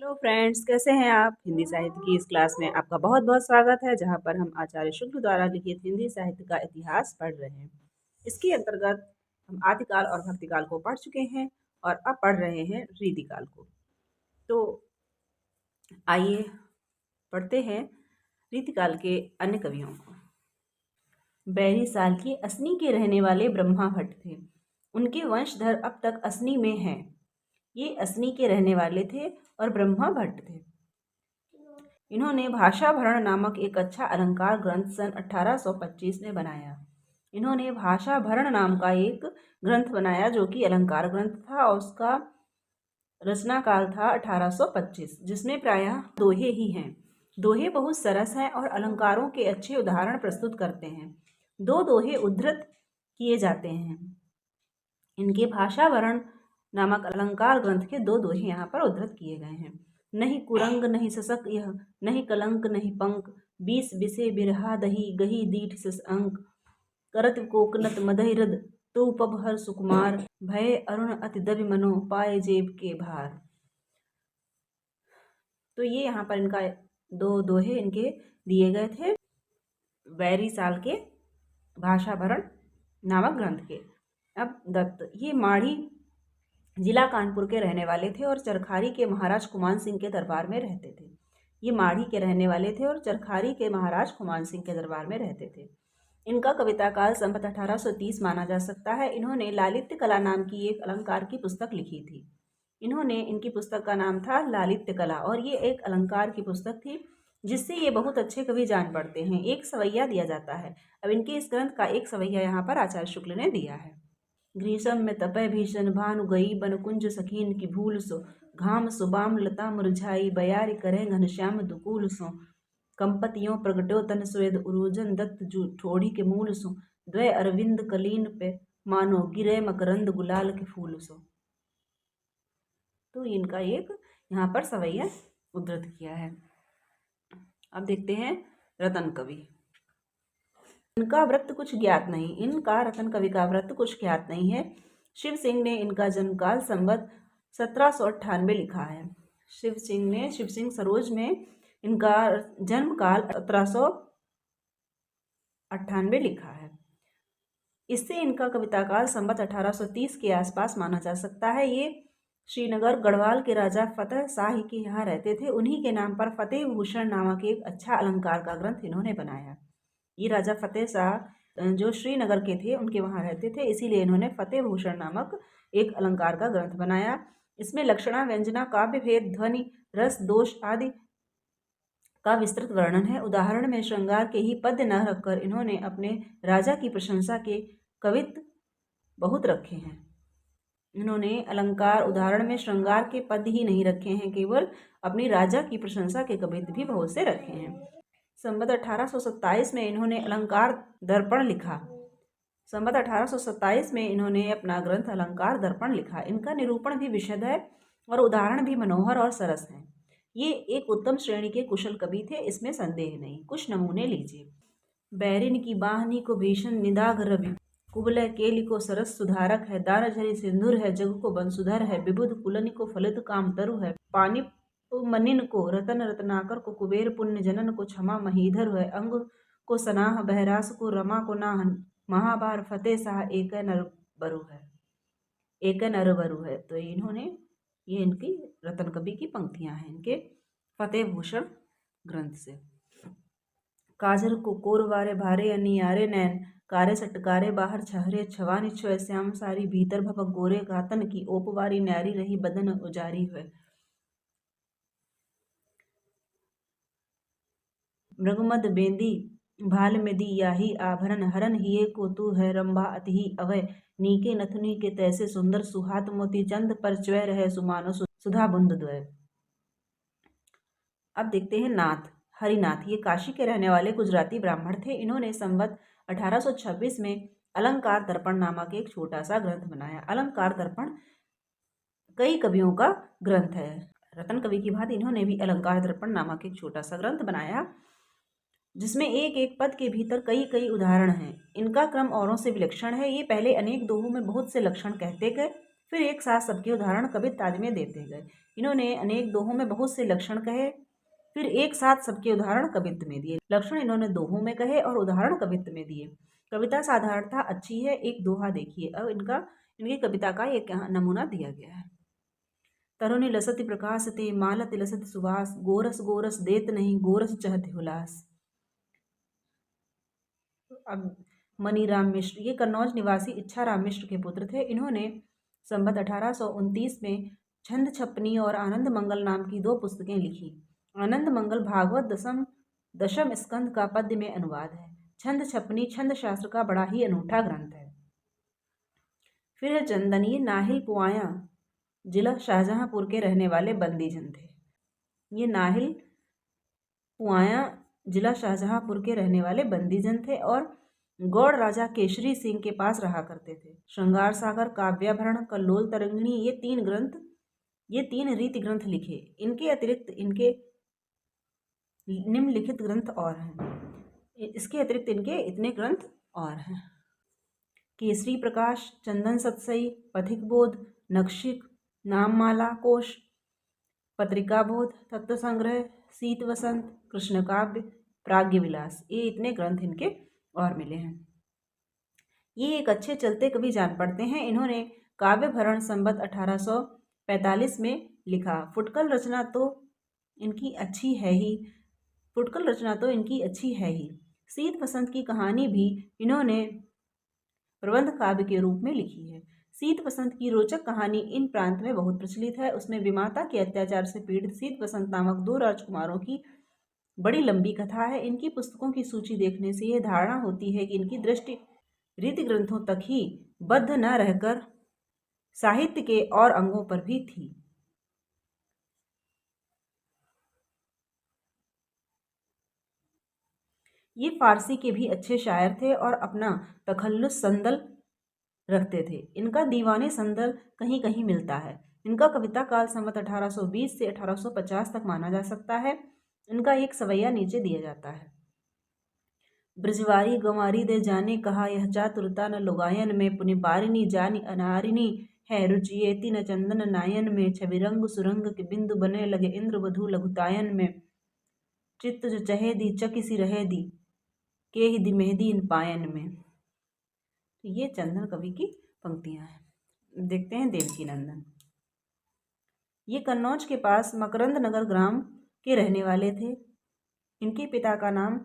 Hello friends, कैसे हैं आप। हिंदी साहित्य की इस क्लास में आपका बहुत बहुत स्वागत है, जहां पर हम आचार्य शुक्ल द्वारा लिखित हिंदी साहित्य का इतिहास पढ़ रहे हैं। इसके अंतर्गत हम आदिकाल और भक्तिकाल को पढ़ चुके हैं और अब पढ़ रहे हैं रीतिकाल को। तो आइए पढ़ते हैं रीतिकाल के अन्य कवियों को। बैरी साल के असनी के रहने वाले ब्रह्मा भट्ट थे। उनके वंशधर अब तक असनी में हैं। ये असनी के रहने वाले थे और ब्रह्मा भट्ट थे। इन्होंने भाषाभरण नामक एक अच्छा अलंकार ग्रंथ सन 1825 में बनाया। इन्होंने भाषाभरण नाम का एक ग्रंथ बनाया जो कि अलंकार ग्रंथ था और उसका रचना काल था 1825, जिसमें प्रायः दोहे ही हैं। दोहे बहुत सरस हैं और अलंकारों के अच्छे उदाहरण प्रस्तुत करते हैं। दो दोहे उद्धृत किए जाते हैं। इनके भाषाभरण नामक अलंकार ग्रंथ के दो दोहे यहाँ पर उद्धृत किए गए हैं। नहीं कुरंग नहीं ससक यह, नहीं कलंक नहीं पंक, 20 बिसे बिरहा दही गही दीठ सस अंक, करत कोकनत मदहिरद तो पबहर सुकुमार, भय अरुण अति दबि मनो पाए जेब के भार। तो ये यहाँ पर इनका दो दोहे इनके दिए गए थे बैरी साल के भाषाभरण नामक ग्रंथ के। अब दत्त ये माढ़ी जिला कानपुर के रहने वाले थे और चरखारी के महाराज कुमान सिंह के दरबार में रहते थे। ये माढ़ी के रहने वाले थे और चरखारी के महाराज कुमान सिंह के दरबार में रहते थे। इनका कविता काल संवत 1830 माना जा सकता है। इन्होंने लालित्य कला नाम की एक अलंकार की पुस्तक लिखी थी। इनकी पुस्तक का नाम था लालित्य कला और ये एक अलंकार की पुस्तक थी जिससे ये बहुत अच्छे कवि जान पड़ते हैं। एक सवैया दिया जाता है। अब इनके इस ग्रंथ का एक सवैया यहाँ पर आचार्य शुक्ल ने दिया है। ग्रीष्म में तपय भीषण भानु गई बन कुंज सखीन की भूल सो, घाम सुबाम लता मुरझाई बयारी करे घनश्याम दुकूल सो, कंपतियों प्रगटो तन स्वेद उरोजन दत्त जू ठोड़ी के मूल सो, द्वय अरविंद कलीन पे मानो गिरे मकरंद गुलाल के फूल सो। तो इनका एक यहाँ पर सवैया उद्धृत किया है। अब देखते हैं रतन कवि। इनका व्रत कुछ ज्ञात नहीं। इनका रतन कवि का व्रत कुछ ज्ञात नहीं है। शिव सिंह ने इनका जन्मकाल संवत 1798 लिखा है। शिव सिंह सरोज में इनका जन्मकाल 1798 लिखा है। इससे इनका कविता काल संवत 1830 के आसपास माना जा सकता है। ये श्रीनगर गढ़वाल के राजा फतेह शाह के यहाँ रहते थे। उन्हीं के नाम पर फतेह भूषण नामक एक अच्छा अलंकार का ग्रंथ इन्होंने बनाया। ये राजा फतेह शाह जो श्रीनगर के थे उनके वहाँ रहते थे, इसीलिए इन्होंने फतेह भूषण नामक एक अलंकार का ग्रंथ बनाया। इसमें लक्षणा व्यंजना काव्य भेद ध्वनि रस दोष आदि का विस्तृत वर्णन है। उदाहरण में श्रृंगार के ही पद्य न रखकर इन्होंने अपने राजा की प्रशंसा के कवित्व बहुत रखे हैं। इन्होंने अलंकार उदाहरण में श्रृंगार के पद्य ही नहीं रखे हैं, केवल अपनी राजा की प्रशंसा के कवित्व भी बहुत से रखे हैं। संवत 1827 में इन्होंने अलंकार दर्पण लिखा। संवत 1827 में इन्होंने अपना ग्रंथ अलंकार दर्पण लिखा। इनका निरूपण भी विशद है और उदाहरण भी मनोहर और सरस हैं। ये एक उत्तम श्रेणी के कुशल कवि थे, इसमें संदेह नहीं। कुछ नमूने लीजिए। बैरिन की बाहनी को भीषण निदाघ रवि, कुबलय केली को सरस सुधारक है, दानझरी सिंधुर है, जग को बंसुधर है, विबुध कुलनि को फलित काम तरु है, पानी मनिन को रतन रत्नाकर को कुबेर पुण्य जनन को क्षमा महीधर है, अंग को सनाह बहरास को रमा को नाहन, महाभार फतेह शाह एक नरबरु है। तो ये इनकी रतन कवि की पंक्तियां हैं इनके फतेह भूषण ग्रंथ से। काजर को कोरवारे भारे अनियारे नैन, कारे सटकारे बाहर छहरे छवानी छुए, श्याम सारी भीतर भपक गोरे गातन की, ओपवारी न्यारी रही बदन उजारी हुए। मृगमद बेंदी भाल में दी याही आभरण, हरन हिये को तू है रंभा अति ही अवय, नीके नथुनी के तैसे सुंदर सुहात मोती, चंद पर च्वै रहे सुमानो सुधा बुंद द्वय। अब देखते हैं नाथ हरिनाथ। ये काशी के रहने वाले गुजराती ब्राह्मण थे। इन्होंने संवत 1826 में अलंकार दर्पण नामक एक छोटा सा ग्रंथ बनाया। अलंकार दर्पण कई कवियों का ग्रंथ है। रतन कवि की भांति इन्होंने भी अलंकार दर्पण नामक एक छोटा सा ग्रंथ बनाया, जिसमें एक एक पद के भीतर कई कई उदाहरण हैं। इनका क्रम औरों से विलक्षण है। ये पहले अनेक दोहों में बहुत से लक्षण कहते गए, फिर एक साथ सबके उदाहरण कवित्त आदि में देते गए। इन्होंने अनेक दोहों में बहुत से लक्षण कहे, फिर एक साथ सबके उदाहरण कवित्त में दिए। लक्षण इन्होंने दोहों में कहे और उदाहरण कवित्त में दिए। कविता साधारणतः अच्छी है। एक दोहा देखिए। अब इनकी कविता का एक नमूना दिया गया है। तरुणी लसति प्रकाशते, मालति लसति सुवास, गोरस गोरस देत नहीं, गोरस चहते हुलास। अब मनीराम मिश्र, ये कन्नौज निवासी इच्छाराम मिश्र के पुत्र थे। इन्होंने संवत 1829 में छंद छपनी और आनंद मंगल नाम की 2 पुस्तकें लिखी। आनंद मंगल भागवत दशम स्कंद का पद्य में अनुवाद है। छंद छपनी छंद शास्त्र का बड़ा ही अनूठा ग्रंथ है। फिर है चंदन, ये नाहिल पुआया जिला शाहजहांपुर के रहने वाले बंदीजन थे। ये नाहिल पुआया जिला शाहजहांपुर के रहने वाले बंदीजन थे और गौड़ राजा केशरी सिंह के पास रहा करते थे। श्रृंगार सागर, काव्याभरण, कल्लोल तरंगिणी, ये तीन रीति ग्रंथ लिखे। इनके अतिरिक्त इनके निम्नलिखित ग्रंथ और हैं। इसके अतिरिक्त इनके इतने ग्रंथ और हैं: केसरी प्रकाश, चंदन सतसई, पथिक बोध, नक्षिक, नाममाला कोश, पत्रिका बोध, तत्व संग्रह, शीत वसंत, कृष्ण काव्य, प्राग्ञ विलास, ये इतने ग्रंथ इनके और मिले हैं। ये एक अच्छे चलते कवि जान पड़ते हैं। इन्होंने काव्य भरण संवत 1845 में लिखा। फुटकल रचना तो इनकी अच्छी है ही। शीत वसंत की कहानी भी इन्होंने प्रबंध काव्य के रूप में लिखी है। शीत वसंत की रोचक कहानी इन प्रांत में बहुत प्रचलित है। उसमें विमाता के अत्याचार से पीड़ित शीत वसंत नामक 2 राजकुमारों की बड़ी लंबी कथा है। इनकी पुस्तकों की सूची देखने से यह धारणा होती है कि इनकी दृष्टि रीति ग्रंथों तक ही बद्ध न रहकर साहित्य के और अंगों पर भी थी। ये फारसी के भी अच्छे शायर थे और अपना तखल्लुस संदल रखते थे। इनका दीवाने संदल कहीं कहीं मिलता है। इनका कविता काल संवत 1820 से 1850 तक माना जा सकता है। इनका एक सवैया नीचे दिया जाता है: ब्रजवारी गंवारी दे जाने कहा, यह चातुरता न लुगायन में, पुनि बारिनी जानी अनारिनी है, रुचियेति न चंदन नायन में, छविरंग सुरंग के बिंदु बने लगे, इंद्र वधु लघुतायन में, चित्त जो चहे दी चकिसी रहे दी, के ही दी मेहदी इन पायन में। तो ये चंदन कवि की पंक्तियां हैं। देखते हैं देवकी नंदन। ये कन्नौज के पास मकरंद नगर ग्राम के रहने वाले थे। इनके पिता का नाम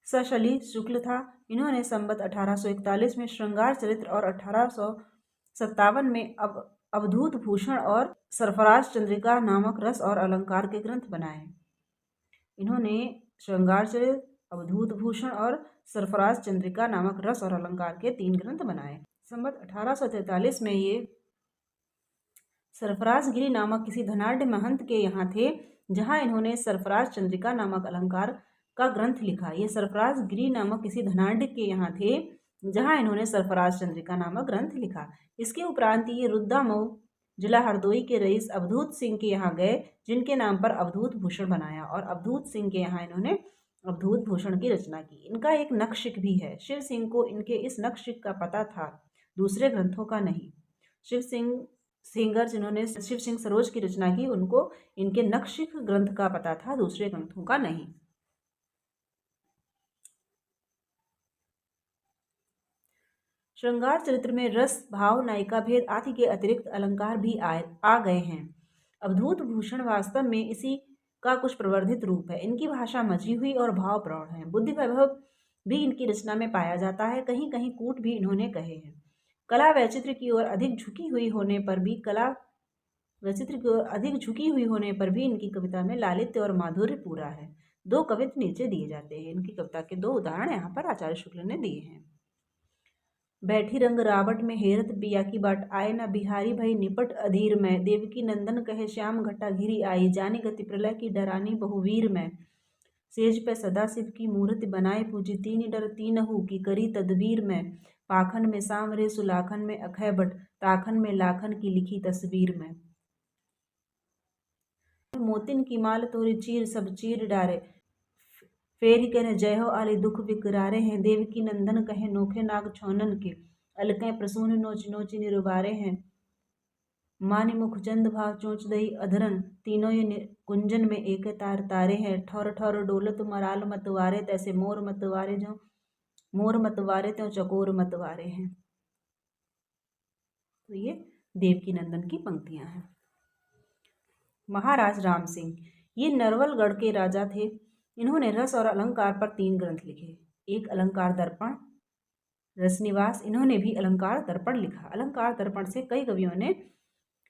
सशली शुक्ल था। इन्होंने संवत 1841 में श्रृंगार चरित्र और 1857 में अवधूत भूषण और सरफराज चंद्रिका नामक रस और अलंकार के ग्रंथ बनाए। इन्होंने श्रृंगार चरित्र, अवधूत भूषण और सरफराज चंद्रिका नामक रस और अलंकार के 3 ग्रंथ बनाए। संवत 1843 में ये सरफराज गिरी नामक किसी धनाढ़ महंत के यहाँ थे, जहाँ इन्होंने सरफराज चंद्रिका नामक अलंकार का ग्रंथ लिखा। ये सरफराज गिरी नामक किसी धनाढ़ के यहाँ थे, जहाँ इन्होंने सरफराज चंद्रिका नामक ग्रंथ लिखा। इसके उपरांत ये रुद्दामऊ जिला हरदोई के रईस अवधूत सिंह के यहाँ गए, जिनके नाम पर अवधूत भूषण बनाया, और अवधूत सिंह के यहाँ इन्होंने अवधूत भूषण की रचना की। इनका एक नखशिख भी है। शिव सिंह को इनके इस नखशिख का पता था, दूसरे ग्रंथों का नहीं। शिव सिंह सिंगर जिन्होंने शिव सिंह सरोज की रचना की, उनको इनके नखशिख ग्रंथ का पता था, दूसरे ग्रंथों का नहीं। श्रृंगार चरित्र में रस, भाव, नायिका भेद आदि के अतिरिक्त अलंकार भी आ गए हैं। अवधूत भूषण वास्तव में इसी का कुछ प्रवर्धित रूप है। इनकी भाषा मजी हुई और भाव प्रौढ़ है। बुद्धि वैभव भी इनकी रचना में पाया जाता है। कहीं कहीं कूट भी इन्होंने कहे हैं। कला वैचित्र की ओर अधिक झुकी हुई होने पर भी इनकी कविता में लालित्य और माधुर्य पूरा है। 2 कवित्व नीचे दिए जाते हैं। इनकी कविता के 2 उदाहरण यहाँ पर आचार्य शुक्ल ने दिए हैं। बैठी रंग रावट में हेरत पिया की बाट, आए न बिहारी भई निपट अधीर में, देवकी नंदन कहे श्याम घटा घिरी आई, जानी गति प्रलय की डरानी बहुवीर में, सेज पे सदा शिव की मूर्ति बनाए पूजी, तीन डर तीनहु की करी तदबीर में, पाखन में सांवरे सुलाखन में अखय बट, ताखन में लाखन की लिखी तस्वीर में, मोतिन की माल तोरी चीर सब चीर डारे, फेरी कहने जय हो आली दुख विकरारे हैं, देवकी नंदन कहे नोखे नाग छौनन के, अलकें प्रसून नोच नोच निरुबारे हैं, मानि मुख चंद भाव चोंच दही अधरन, तीनों ये कुंजन में एक तार तारे हैं। ठौर ठौर डोलत मराल मतवारे, तैसे मोर मतवारे जो मोर मतवारे त्यों चकोर मतवारे हैं। तो ये देवकी नंदन की पंक्तियां हैं। महाराज राम सिंह, ये नरवलगढ़ के राजा थे। इन्होंने रस और अलंकार पर 3 ग्रंथ लिखे। एक अलंकार दर्पण, रसनिवास, इन्होंने भी अलंकार दर्पण लिखा। अलंकार दर्पण से कई कवियों ने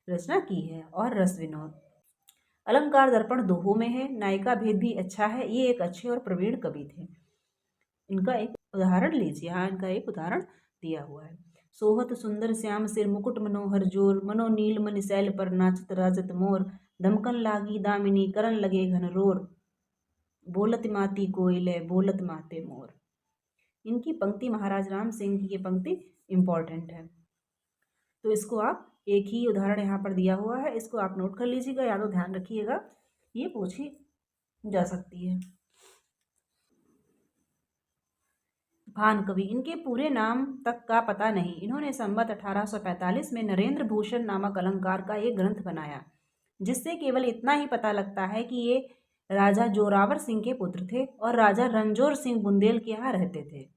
रचना की है। और रस विनोद, अलंकार दर्पण दोहों में है। नायिका भेद भी अच्छा है। ये एक अच्छे और प्रवीण कवि थे। इनका एक उदाहरण लीजिए। हाँ, इनका एक उदाहरण दिया हुआ है। सोहत सुंदर श्याम सिर मुकुट मनोहर जोर, मनो नील मनि शैल पर नाचत राजत मोर, दमकन लागी दामिनी करन लगे घन रोर, बोलत माती कोयले बोलत माते मोर। इनकी पंक्ति, महाराज राम सिंह की ये पंक्ति इंपॉर्टेंट है। तो इसको आप, एक ही उदाहरण यहाँ पर दिया हुआ है, इसको आप नोट कर लीजिएगा या तो ध्यान रखिएगा, ये पूछी जा सकती है। भान कवि, इनके पूरे नाम तक का पता नहीं। इन्होंने संवत 1845 में नरेंद्र भूषण नामक अलंकार का एक ग्रंथ बनाया, जिससे केवल इतना ही पता लगता है कि ये राजा जोरावर सिंह के पुत्र थे और राजा रणजोर सिंह बुंदेल के यहाँ रहते थे।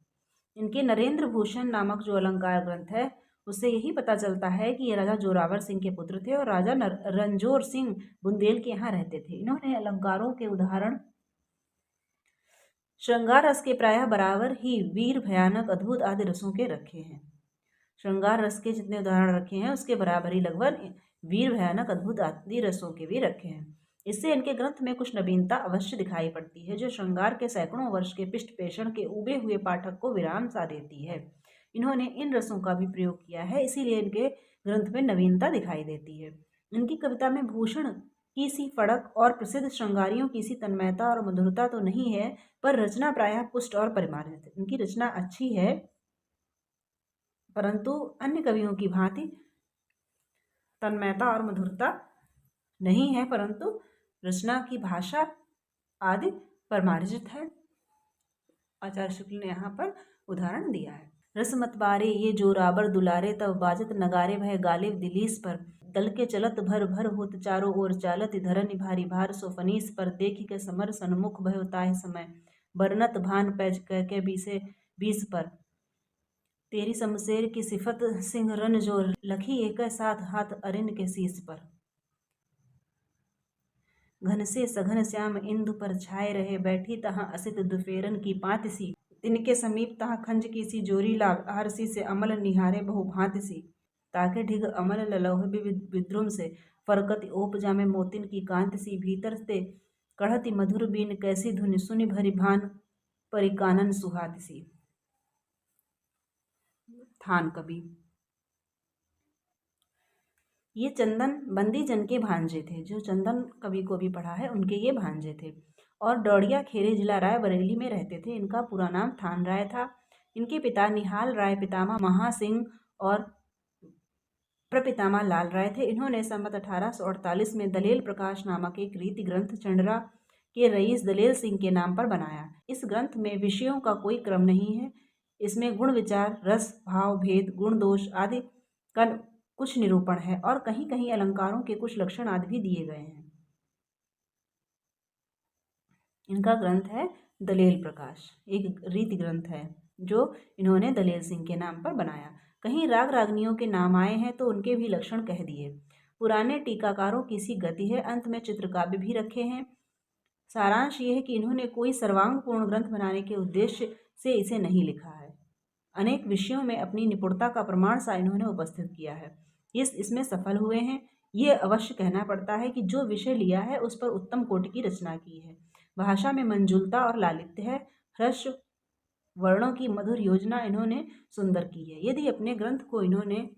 इनके नरेंद्र भूषण नामक जो अलंकार ग्रंथ है, उससे यही पता चलता है कि ये राजा जोरावर सिंह के पुत्र थे और राजा रणजोर सिंह बुंदेल के यहाँ रहते थे। इन्होंने अलंकारों के उदाहरण श्रृंगार रस के प्रायः बराबर ही वीर, भयानक, अद्भुत आदि रसों के रखे हैं। श्रृंगार रस के जितने उदाहरण रखे हैं उसके बराबर ही लगभग वीर, भयानक, अद्भुत आदि रसों के भी रखे हैं। इससे इनके ग्रंथ में कुछ नवीनता अवश्य दिखाई पड़ती है, जो श्रृंगार के सैकड़ों वर्ष के पिष्ट पेषण के उबे हुए पाठक को विराम सा देती है। इन्होंने इन रसों का भी प्रयोग किया है, इसीलिए इनके ग्रंथ में नवीनता दिखाई देती है। इनकी कविता में भूषण की सी फड़क और प्रसिद्ध श्रृंगारियों की सी तन्मयता और मधुरता तो नहीं है, पर रचना प्रायः पुष्ट और परिमार्जित है। इनकी रचना अच्छी है, परंतु अन्य कवियों की भांति तन्मयता और मधुरता नहीं है, परंतु रचना की भाषा आदि परिमार्जित है। आचार्य शुक्ल ने यहाँ पर उदाहरण दिया है। रस मतवारे ये जोरावर दुलारे, तब बाजत नगारे भय गालिब दिलीस पर, दल के चलत भर भर होत चारों ओर चालत, धरन भारी भार सो फनीस पर, देखी के समर सन्मुख भय ताहि समय, बरनत भान पैज कह के बीस पर, तेरी शमशेर की सिफत सिंह रन जो, लखी एक साथ हाथ अरिन के शीस पर, घन से सघन श्याम इंदु पर छाए रहे, बैठी तहाँ असित दुफेरन की पाति सी, तिनके समीप तहाँ खंज की सी जोरी लाग, आहरसी से अमल निहारे बहु भांति सी, ताके ढिग अमल ललौह विद्रुम से, फरकत ओप जामे मोतिन की कांति सी, भीतर से कढ़ति मधुर बीन कैसी धुनि, सुनि भरी भान परिकानन सुहाति सी। थान कवि, ये चंदन बंदी जन के भांजे थे। जो चंदन कवि को भी पढ़ा है उनके ये भांजे थे और डौड़िया खेरे जिला रायबरेली में रहते थे। इनका पूरा नाम थान राय था। इनके पिता निहाल राय, पितामह महासिंह और प्रपितामह लाल राय थे। इन्होंने संवत 1848 में दलेल प्रकाश नामक एक रीति ग्रंथ चंडरा के रईस दलेल सिंह के नाम पर बनाया। इस ग्रंथ में विषयों का कोई क्रम नहीं है। इसमें गुण विचार, रस, भाव, भेद, गुण दोष आदि का कुछ निरूपण है और कहीं कहीं अलंकारों के कुछ लक्षण आदि भी दिए गए हैं। इनका ग्रंथ है दलेल प्रकाश, एक रीति ग्रंथ है जो इन्होंने दलेल सिंह के नाम पर बनाया। कहीं राग रागनियों के नाम आए हैं तो उनके भी लक्षण कह दिए। पुराने टीकाकारों की सी गति है। अंत में चित्रकाव्य भी रखे हैं। सारांश ये है कि इन्होंने कोई सर्वांगपूर्ण ग्रंथ बनाने के उद्देश्य से इसे नहीं लिखा है। अनेक विषयों में अपनी निपुणता का प्रमाण सा इन्होंने उपस्थित किया है। इसमें सफल हुए हैं। ये अवश्य कहना पड़ता है कि जो विषय लिया है उस पर उत्तम कोटि की रचना की है। भाषा में मंजुलता और लालित्य है। ह्रस्व वर्णों की मधुर योजना इन्होंने सुंदर की है। यदि अपने ग्रंथ को इन्होंने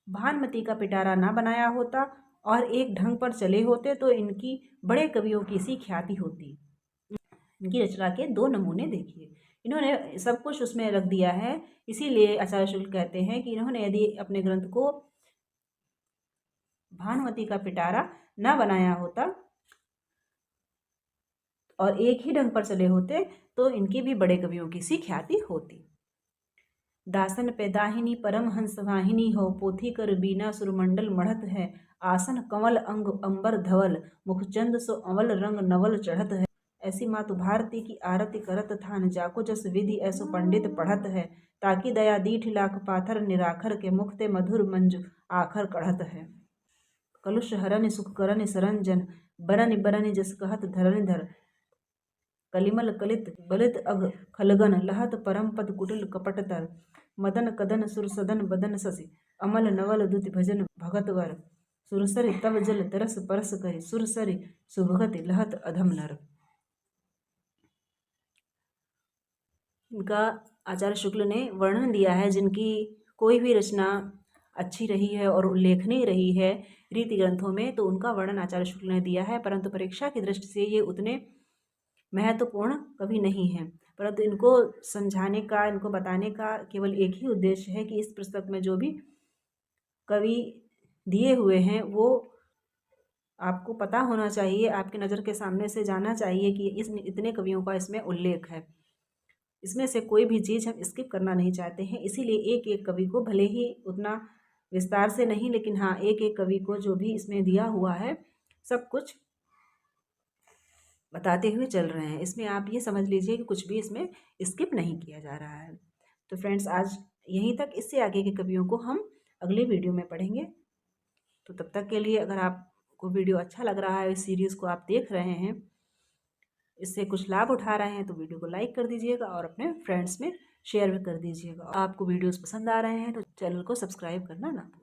भानुमति का पिटारा ना बनाया होता और एक ढंग पर चले होते तो इनकी बड़े कवियों की सी ख्याति होती। इनकी रचना के 2 नमूने देखिए। इन्होंने सब कुछ उसमें रख दिया है, इसीलिए आचार्य शुक्ल कहते हैं कि इन्होंने यदि अपने ग्रंथ को भानुमति का पिटारा ना बनाया होता और एक ही ढंग पर चले होते तो इनकी भी बड़े कवियों की सी ख्याति होती। दासन पे दाहिनी परमहंस वाहिनी हो, पोथी कर बीना सुरमंडल मढ़त है। आसन कंवल अंग अंबर धवल, मुखचंद सो अवल रंग नवल चढ़त है। ऐसी मातु भारती की आरती करत थान, जाको जस विधि ऐसो पंडित पढ़त है। ताकि दया दीठ लाख पाथर निराखर के, मुखते मधुर मंजु आखर कढ़त है। कलुष हरनि सुख करनि सरंजन, बरनि बरनि जस कहत धरनि धर। कलिमल कलित बलित अग खलगन, लहत परम पद कुटिल कपट तर। मदन कदन सुर सदन बदन ससी, अमल नवल दुति भजन भगत वर। सुरसरि तव जल तरस परस करि, सुरसरि सुभगति लहत अधम नर। इनका आचार्य शुक्ल ने वर्णन दिया है, जिनकी कोई भी रचना अच्छी रही है और उल्लेखनीय रही है रीति ग्रंथों में, तो उनका वर्णन आचार्य शुक्ल ने दिया है। परंतु परीक्षा की दृष्टि से ये उतने महत्वपूर्ण कवि नहीं है, परंतु इनको समझाने का, इनको बताने का केवल एक ही उद्देश्य है कि इस पुस्तक में जो भी कवि दिए हुए हैं वो आपको पता होना चाहिए, आपकी नज़र के सामने से जाना चाहिए कि इस इतने कवियों का इसमें उल्लेख है। इसमें से कोई भी चीज़ हम स्किप करना नहीं चाहते हैं, इसीलिए एक एक कवि को भले ही उतना विस्तार से नहीं, लेकिन हाँ एक एक कवि को जो भी इसमें दिया हुआ है सब कुछ बताते हुए चल रहे हैं। इसमें आप ये समझ लीजिए कि कुछ भी इसमें स्किप नहीं किया जा रहा है। तो फ्रेंड्स आज यहीं तक, इससे आगे के कवियों को हम अगले वीडियो में पढ़ेंगे। तो तब तक के लिए अगर आपको वीडियो अच्छा लग रहा है, इस सीरीज़ को आप देख रहे हैं, इससे कुछ लाभ उठा रहे हैं, तो वीडियो को लाइक कर दीजिएगा और अपने फ्रेंड्स में शेयर भी कर दीजिएगा। आपको वीडियोस पसंद आ रहे हैं तो चैनल को सब्सक्राइब करना ना भूलें।